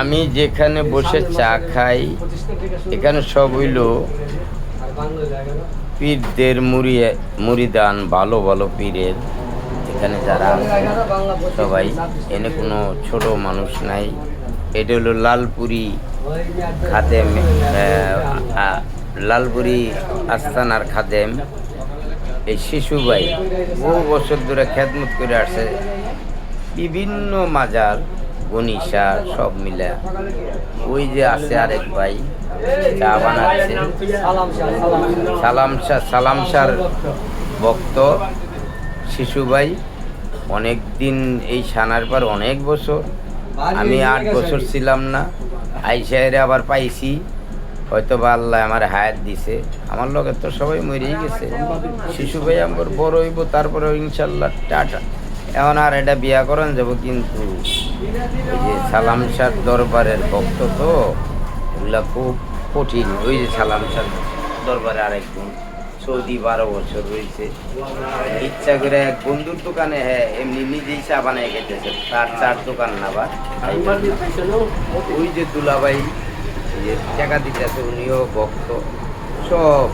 আমি যেখানে বসে চা খাই এখানে সব হইল পীরদের মুরিদান, ভালো ভালো পীরের এখানে যারা আছে সবাই, এনে কোনো ছোট মানুষ নাই। এটা হলো লালপুরি খাদেম, লালপুরি আস্তানার খাদেম এই শিশু ভাই বহু বছর ধরে খেদমত করে আসছে বিভিন্ন মাজার গনিশা সব মিলে। ওই যে আছে আরেক ভাই চা বানাচ্ছে, সালামশার ভক্ত শিশু ভাই। অনেক দিন এই সানার পর অনেক বছর, আমি 8 বছর ছিলাম না, আইসাইরে আবার পাইছি। হয়তো বা আল্লাহ আমার হায়াত দিছে, আমার লগে তো সবাই মরেই গেছে। শিশু ভাই আমার বড় হইব, তারপরে ইনশাল্লাহ টাটা। এখন আর এটা বিয়া করান যাব, কিন্তু ওই যে সালাম শাহ দরবারের ভক্ত তো এগুলা খুব কঠিন। ওই যে সালাম শাহ দরবারে আরেকজন সৌদি 12 বছর রয়েছে, ইচ্ছা করে এক বন্ধুর দোকানে, হ্যাঁ এমনি নিজেই চা বানাই খেতেছে, তার চার দোকান না বা ওই যে দুলাভাই যে টাকা দিতেছে উনিও ভক্ত। সব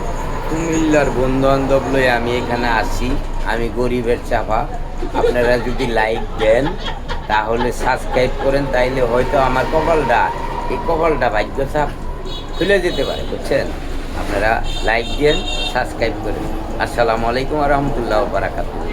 কুমিল্লার বন্ধু বান্ধব লয়ে আমি এখানে আসি, আমি গরিবের চাপা। আপনারা যদি লাইক দেন তাহলে সাবস্ক্রাইব করেন, তাইলে হয়তো আমার কপালটা ভাগ্য চাপ খুলে যেতে পারে, বুঝছেন? আপনারা লাইক দেন, সাবস্ক্রাইব করেন। আসসালামু আলাইকুম ওয়া রাহমাতুল্লাহি ওয়া বারাকাতুহু।